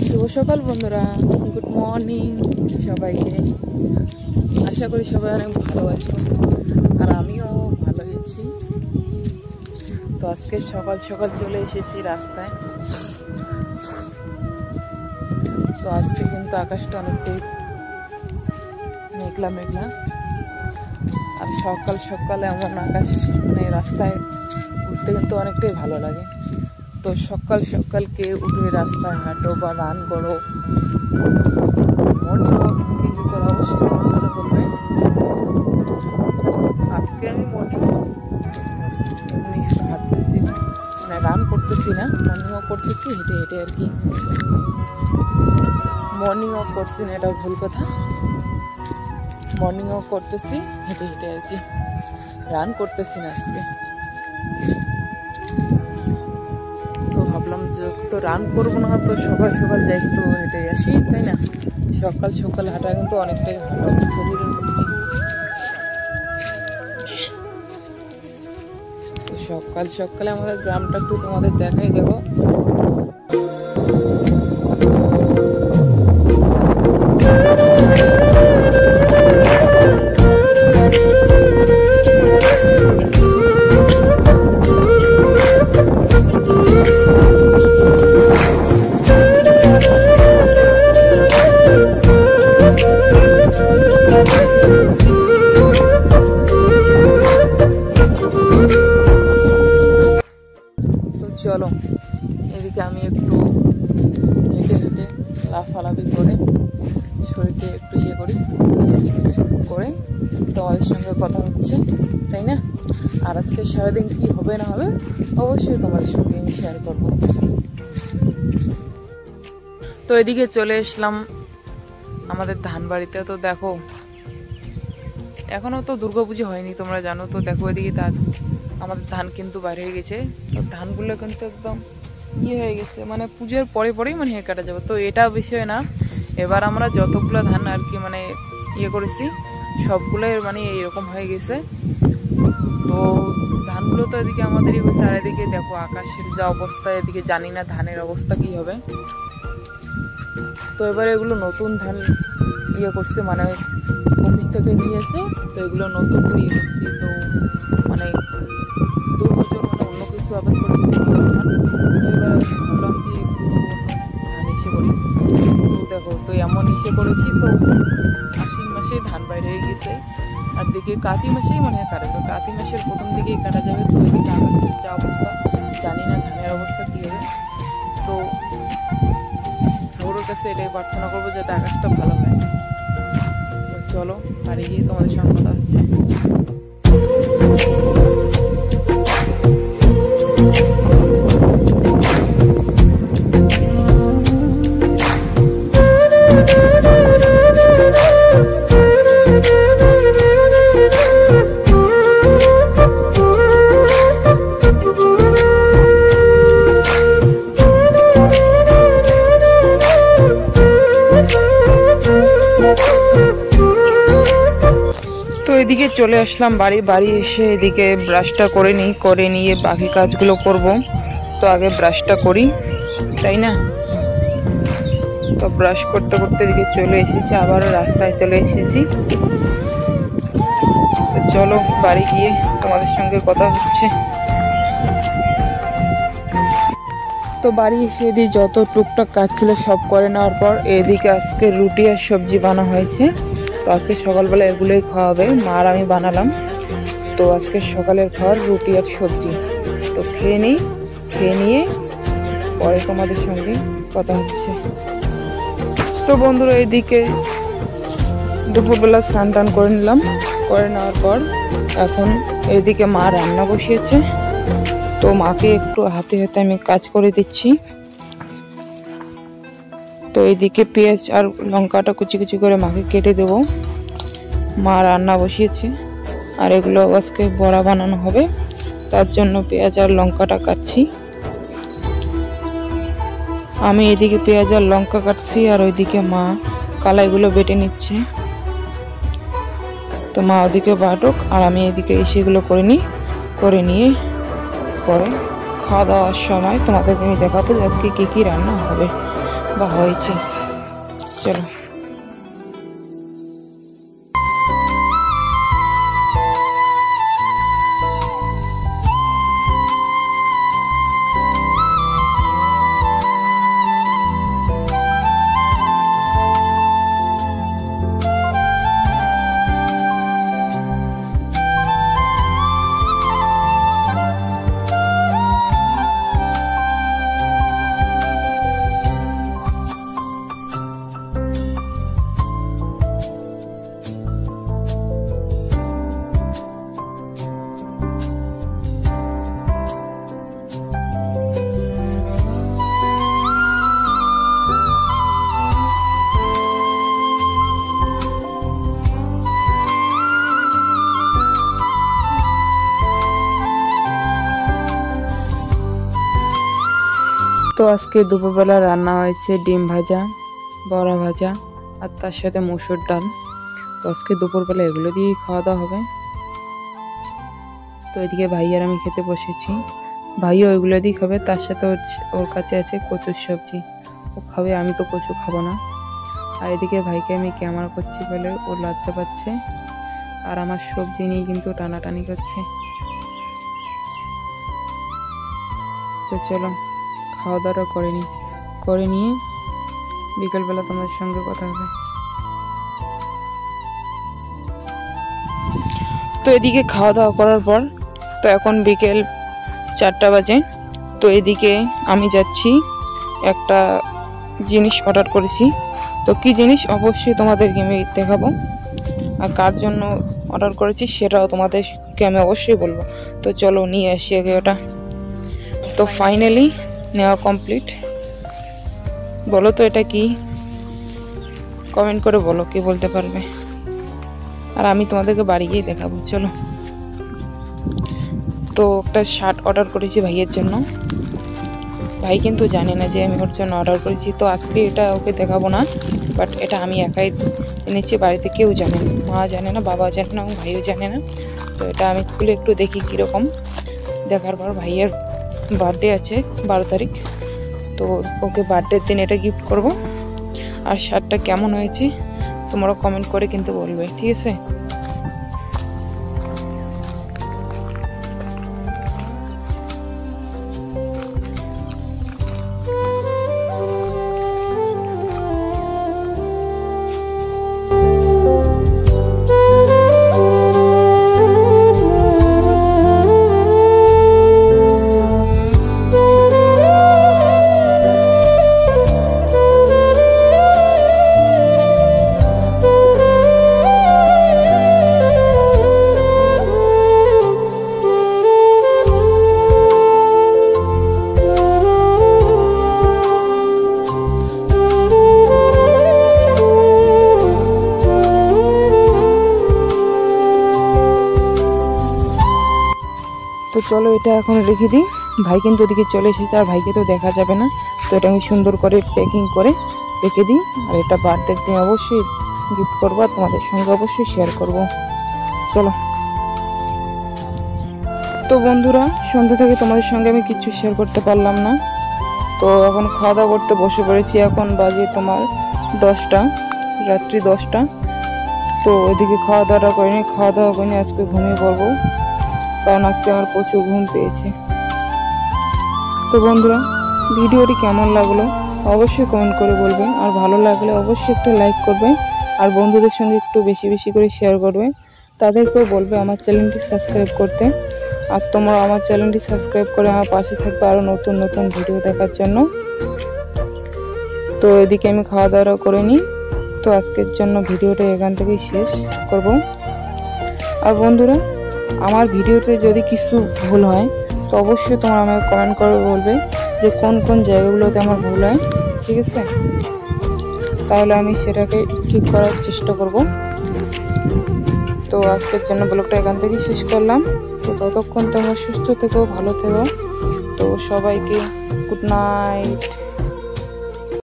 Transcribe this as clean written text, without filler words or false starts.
শুভ সকাল বন্ধুরা, good morning সবাইকে। আশা করি সবাই অনেক ভালো আছো, আর আমিও ভালো আছি। তো আজকে সকাল সকাল চলে এসেছি রাস্তায়। তো আজকে কিন্তু আকাশটা অনেকটাই মেঘলা মেঘলা, আর সকাল সকালে এমন আকাশ মানে রাস্তায় ঘুরতে কিন্তু অনেকটাই ভালো লাগে। তো সকাল সকালকে উঠে রাস্তায় হাঁটো বা রান করো, মর্নিং ওয়াক কিছু করো, অবশ্যই ভালো করবে। আজকে আমি মর্নিং ওয়াক এমনি হাঁটতেছি, মানে রান করতেছি না, মর্নিং ওয়াক করতেছি হেঁটে হেঁটে আর কি। মর্নিং ওয়াক করছি না, এটা ভুল কথা। মর্নিং ওয়াক করতেছি হেঁটে হেঁটে আর কি, রান করতেছি না আজকে। তো ভাবলাম যে তো রান করবো না, তো সকাল সকাল যাই একটু হেঁটে আসি, তাই না? সকাল সকাল হাঁটা কিন্তু অনেকটাই ভালো শরীরের পক্ষে। তো সকাল সকালে আমাদের গ্রামটা একটু তোমাদের দেখাই দেবো। চলো এদিকে আমি একটু হেঁটে হেঁটে লাফালাফি করে শরীরকে একটু ইয়ে করি, করে তোমাদের সঙ্গে কথা হচ্ছে, তাই না? আর আজকে সারাদিন কি হবে না হবে অবশ্যই তোমাদের সঙ্গে আমি শেয়ার করবো। তো এদিকে চলে আসলাম আমাদের ধান বাড়িতে। তো দেখো এখনো তো দুর্গাপুজো হয়নি, তোমরা জানো। তো দেখো এদিকে আমাদের ধান কিন্তু বার হয়ে গেছে। তো ধানগুলো কিন্তু একদম ইয়ে হয়ে গেছে, মানে পুজোর পরে পরেই মানে কাটা যাবে। তো এটা বিষয় না, এবার আমরা যতগুলো ধান আর কি মানে ইয়ে করেছি সবগুলোই মানে এইরকম হয়ে গেছে। তো ধানগুলো তো এদিকে আমাদের ইয়ে হয়েছে, আর এদিকে দেখো আকাশের যা অবস্থা, এদিকে জানি না ধানের অবস্থা কি হবে। তো এবারে এগুলো নতুন ধান ইয়ে করছে, মানে অফিস থেকে নিয়ে এসে, তো এগুলো নতুন করে ইয়ে করছি। তো মানে 2 বছর মানে অন্য কিছু আবাদ করেছি ধান। তো এবার ভাবলাম কি একটু ধান এসে করি। তো দেখো তো এমন এসে করেছি, তো আশ্বিন মাসে ধান বাইরে হয়ে গেছে, আর দিকে কাতি মাসেই মনে হয় কাটা যাবে। কাতি মাসের প্রথম দিকেই কাটা যাবে। তো এদিকে আকাশের যা অবস্থা, জানি না ধানের অবস্থা কী হবে। তো ঠাকুরের কাছে এটাই প্রার্থনা করবো যাতে আকাশটা ভালো হয়। তো চলো বাড়ি গিয়ে তোমাদের সঙ্গে কথা হচ্ছে। এদিকে চলে আসলাম বাড়ি এসে এদিকে ব্রাশটা করে নিয়ে বাকি কাজগুলো করব। তো আগে ব্রাশটা করি, তাই না? তো ব্রাশ করতে করতে এদিকে চলে এসেছি, আবারও রাস্তায় চলে এসেছি। তো চলো বাড়ি গিয়ে তোমাদের সঙ্গে কথা হচ্ছে। তো বাড়ি এসে এদিকে যত টুকটাক কাজ ছিল সব করে নেওয়ার পর এদিকে আজকে রুটি আর সবজি বানা হয়েছে। তো আজকে সকালবেলা এগুলোই খাওয়া হবে, মা আর আমি বানালাম। তো আজকে সকালের খাওয়ার রুটি আর সবজি। তো খেয়ে নিয়ে পরে তোমাদের সঙ্গে কথা হচ্ছে। তো বন্ধুরা এদিকে দুপুরবেলা স্নান টান করে নিলাম, করে নেওয়ার পর এখন এদিকে মা রান্না বসিয়েছে। তো মাকে একটু হাতে হাতে আমি কাজ করে দিচ্ছি। তো এইদিকে পেঁয়াজ আর লঙ্কাটা কুচি কুচি করে মাকে কেটে দেব। মা রান্না বসিয়েছে, আর এগুলো আজকে বড়া বানানো হবে, তার জন্য পেঁয়াজ আর লঙ্কাটা কাটছি। আমি এদিকে পেঁয়াজ আর লঙ্কা কাটছি, আর ওইদিকে মা কালাইগুলো বেটে নিচ্ছে। তো মা ওদিকে বাটুক, আর আমি এদিকে এসেগুলো করে নিয়ে পরে খাওয়া দাওয়ার সময় তোমাদেরকে আমি দেখাবো যে আজকে কী কী রান্না হবে বা হয়েছে। চলো। তো আজকে দুপুরবেলা রান্না হয়েছে ডিম ভাজা, বড়া ভাজা আর তার সাথে মসুর ডাল। তো আজকে দুপুরবেলা এগুলো দিয়েই খাওয়া দাওয়া হবে। তো এদিকে ভাই আর আমি খেতে বসেছি। ভাইও ওইগুলো দিয়েই খাবে, তার সাথে ওর কাছে আছে কচুর সবজি, ও খাবে, আমি তো কচু খাবো না। আর এদিকে ভাইকে আমি ক্যামেরা করছি বলে ও লজ্জা পাচ্ছে, আর আমার সবজি নিয়ে কিন্তু টানাটানি করছে। তো চলো খাওয়া দাওয়া করে নিয়ে বিকেলবেলা তোমাদের সঙ্গে কথা হবে। তো এদিকে খাওয়া দাওয়া করার পর তো এখন বিকেল 4টা বাজে। তো এদিকে আমি যাচ্ছি, একটা জিনিস অর্ডার করেছি। তো কি জিনিস অবশ্যই তোমাদেরকে আমি দেখাবো, আর কার জন্য অর্ডার করেছি সেটাও তোমাদেরকে আমি অবশ্যই বলবো। তো চলো নিয়ে আসি আগে ওটা। তো ফাইনালি নেওয়া কমপ্লিট। বলো তো এটা কি, কমেন্ট করে বলো কি বলতে পারবে, আর আমি তোমাদেরকে বাড়ি গিয়ে দেখাবো। চলো। তো একটা শার্ট অর্ডার করেছি ভাইয়ের জন্য। ভাই কিন্তু জানে না যে আমি ওর জন্য অর্ডার করেছি। তো আজকে এটা ওকে দেখাবো না, বাট এটা আমি একাই এনেছি, বাড়িতে কেউ জানে না, মা জানে না, বাবা জানে না, এবং ভাইও জানে না। তো এটা আমি খুলে একটু দেখি কীরকম। দেখার পর ভাইয়ের বার্থডে আছে 12 তারিখ, তো ওকে বার্থডের দিন এটা গিফট করব। আর শার্টটা কেমন হয়েছে তোমরা কমেন্ট করে কিন্তু বলবে, ঠিক আছে? তো চলো এটা এখন রেখে দিই। ভাই কিন্তু ওদিকে চলে এসেছে, আর ভাইকে তো দেখা যাবে না। তো এটা আমি সুন্দর করে প্যাকিং করে রেখে দিই। আর এটা বার্থডের দিন অবশ্যই গিফট করবো, আর তোমাদের সঙ্গে অবশ্যই শেয়ার করব। চলো। তো বন্ধুরা, সন্ধ্যা থেকে তোমাদের সঙ্গে আমি কিচ্ছু শেয়ার করতে পারলাম না। তো এখন খাওয়া দাওয়া করতে বসে পড়েছি। এখন বাজে তোমার 10টা, রাত্রি 10টা। তো ওইদিকে খাওয়া দাওয়া করিনি, আজকে ঘুমিয়ে পড়বো, কারণ আজকে আমার প্রচুর ঘুম পেয়েছে। তো বন্ধুরা, ভিডিওটি কেমন লাগলো অবশ্যই কমেন্ট করে বলবে, আর ভালো লাগলে অবশ্যই একটা লাইক করবে, আর বন্ধুদের সঙ্গে একটু বেশি বেশি করে শেয়ার করবে। তাদেরকেও বলবে আমার চ্যানেলটি সাবস্ক্রাইব করতে। আর তোমরা আমার চ্যানেলটি সাবস্ক্রাইব করে আমার পাশে থাকবে আরও নতুন নতুন ভিডিও দেখার জন্য। তো এদিকে আমি খাওয়া দাওয়া করে নিই। তো আজকের জন্য ভিডিওটা এখান থেকেই শেষ করব। আর বন্ধুরা, আমার ভিডিওতে যদি কিছু ভুল হয় তো অবশ্যই তোমরা আমাকে কমেন্ট করে বলবে যে কোন কোন জায়গাগুলোতে আমার ভুল হয়, ঠিক আছে? তাহলে আমি সেটাকে ঠিক করার চেষ্টা করব। তো আজকের জন্য ব্লগটা এখান থেকেই শেষ করলাম। তো ততক্ষণ তোমরা সুস্থ থেকো, ভালো থেকো। তো সবাইকে গুড নাইট।